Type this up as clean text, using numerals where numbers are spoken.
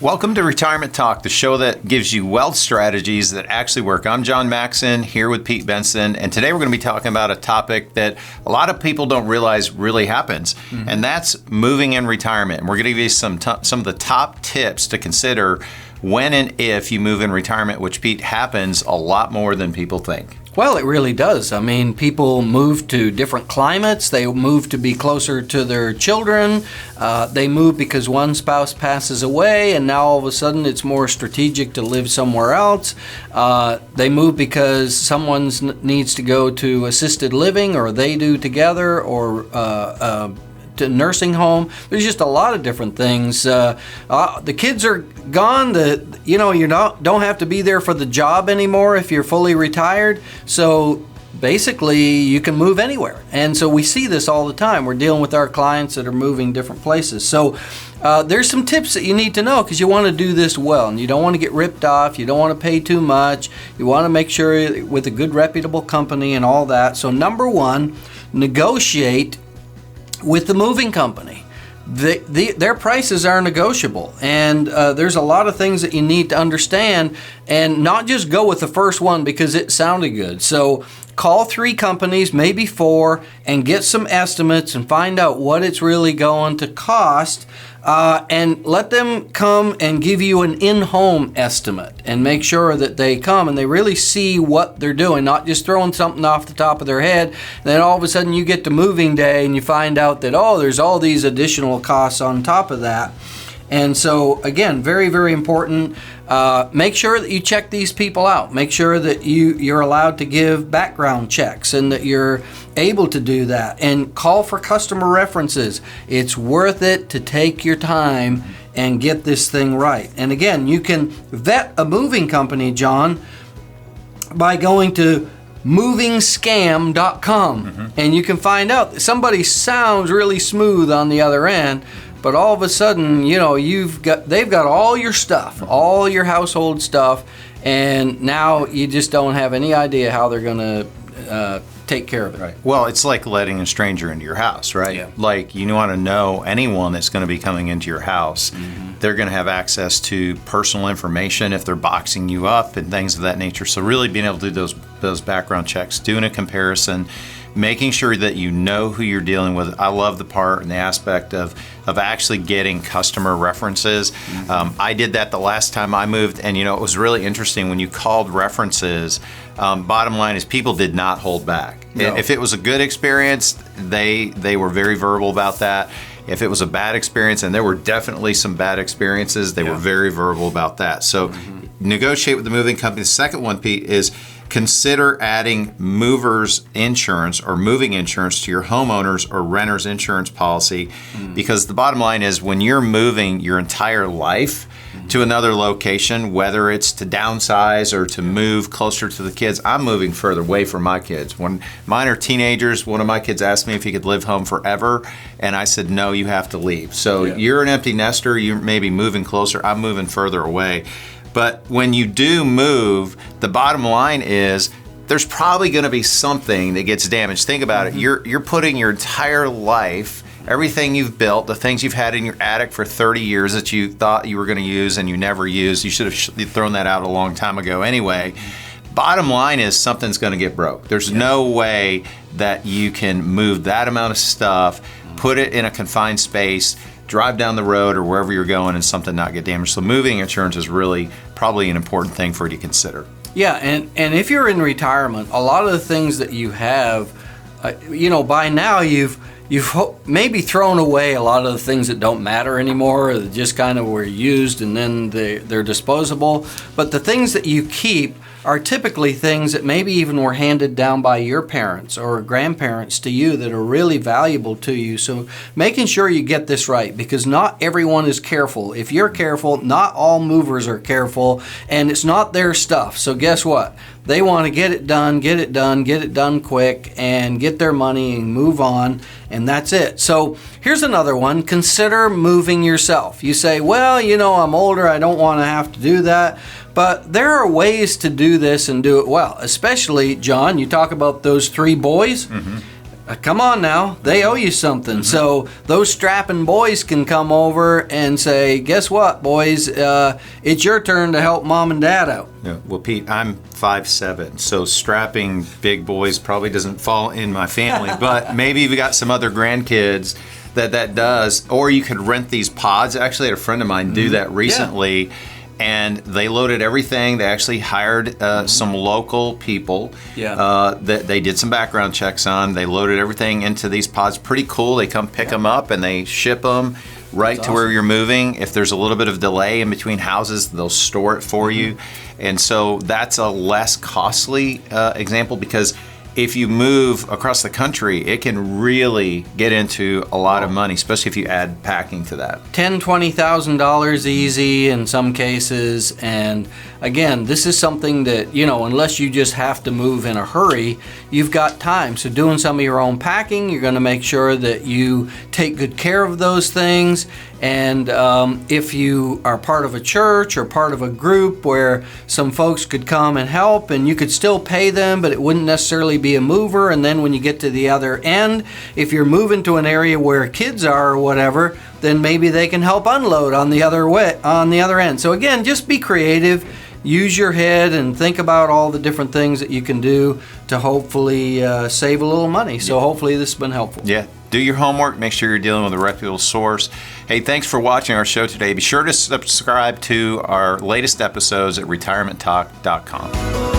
Welcome to Retirement Talk, the show that gives you wealth strategies that actually work. I'm John Maxon, here with Pete Benson, and today we're going to be talking about a topic that a lot of people don't realize really happens, and that's moving in retirement. And we're going to give you some of the top tips to consider when and if you move in retirement, which, Pete, happens a lot more than people think. Well, it really does. I mean, people move to different climates. They move to be closer to their children. They move because one spouse passes away, and now all of a sudden it's more strategic to live somewhere else. They move because someone needs to go to assisted living, or they do together, or to nursing home. There's just a lot of different things. The kids are gone. You don't have to be there for the job anymore if you're fully retired. So basically, you can move anywhere. And so we see this all the time. We're dealing with our clients that are moving different places. So there's some tips that you need to know because you want to do this well, and you don't want to get ripped off. You don't want to pay too much. You want to make sure with a good reputable company and all that. So number one, negotiate with the moving company. Their prices are negotiable, and there's a lot of things that you need to understand, and not just go with the first one because it sounded good. So call 3 companies, maybe 4, and get some estimates and find out what it's really going to cost, and let them come and give you an in-home estimate, and make sure that they come and they really see what they're doing, not just throwing something off the top of their head. Then all of a sudden you get to moving day and you find out that, there's all these additional costs on top of that. And so, again, very, very important. Make sure that you check these people out. Make sure that you're allowed to give background checks and that you're able to do that. And call for customer references. It's worth it to take your time and get this thing right. And again, you can vet a moving company, John, by going to movingscam.com. And you can find out that somebody sounds really smooth on the other end, but all of a sudden, they've got all your stuff, all your household stuff, and now you just don't have any idea how they're going to take care of it. Right. Well, it's like letting a stranger into your house, right? Yeah. Like, you want to know anyone that's going to be coming into your house. They're going to have access to personal information if they're boxing you up and things of that nature. So really being able to do those background checks, doing a comparison, making sure that you know who you're dealing with. I love the part and the aspect of actually getting customer references. I did that the last time I moved, and it was really interesting when you called references. Bottom line is people did not hold back. No. If it was a good experience, they were very verbal about that. If it was a bad experience, and there were definitely some bad experiences, they were very verbal about that. So negotiate with the moving company. The second one, Pete, is consider adding movers insurance or moving insurance to your homeowners or renters insurance policy, because the bottom line is when you're moving your entire life to another location, whether it's to downsize or to move closer to the kids. I'm moving further away from my kids. When mine are teenagers, one of my kids asked me if he could live home forever, and I said, no, you have to leave. So you're an empty nester, you're maybe moving closer, I'm moving further away. But when you do move, the bottom line is there's probably going to be something that gets damaged. Think about it. You're putting your entire life, everything you've built, the things you've had in your attic for 30 years that you thought you were going to use and you never used. You should have thrown that out a long time ago anyway. Bottom line is something's going to get broke. There's no way that you can move that amount of stuff, put it in a confined space, drive down the road or wherever you're going and something not get damaged. So moving insurance is really probably an important thing for you to consider. Yeah, and if you're in retirement, a lot of the things that you have, by now you've maybe thrown away a lot of the things that don't matter anymore, or that just kind of were used and then they're disposable. But the things that you keep are typically things that maybe even were handed down by your parents or grandparents to you that are really valuable to you. So making sure you get this right, because not everyone is careful. If you're careful, not all movers are careful, and it's not their stuff. So guess what? They want to get it done quick, and get their money and move on, and that's it. So here's another one. Consider moving yourself. You say, well, I'm older, I don't want to have to do that. But there are ways to do this and do it well. Especially, John, you talk about those 3 boys. Come on now, they owe you something. So those strapping boys can come over and say, guess what, boys, it's your turn to help mom and dad out. Yeah. Well, Pete, I'm 5'7", so strapping big boys probably doesn't fall in my family, but maybe we got some other grandkids that does. Or you could rent these pods. Actually, I had a friend of mine do that recently. Yeah. And they loaded everything. They actually hired some local people that they did some background checks on. They loaded everything into these pods. Pretty cool. They come pick them up and they ship them right to where you're moving. If there's a little bit of delay in between houses, they'll store it for you. And so that's a less costly example, because if you move across the country, it can really get into a lot of money, especially if you add packing to that. $10,000-$20,000 easy in some cases. And again, this is something that, unless you just have to move in a hurry, you've got time. So doing some of your own packing, you're going to make sure that you take good care of those things. And if you are part of a church or part of a group where some folks could come and help, and you could still pay them, but it wouldn't necessarily be a mover. And then when you get to the other end, if you're moving to an area where kids are or whatever, then maybe they can help unload on the other end. So again, just be creative. Use your head and think about all the different things that you can do to hopefully save a little money. So hopefully this has been helpful. Yeah. Do your homework. Make sure you're dealing with a reputable source. Hey, thanks for watching our show today. Be sure to subscribe to our latest episodes at retirementtalk.com.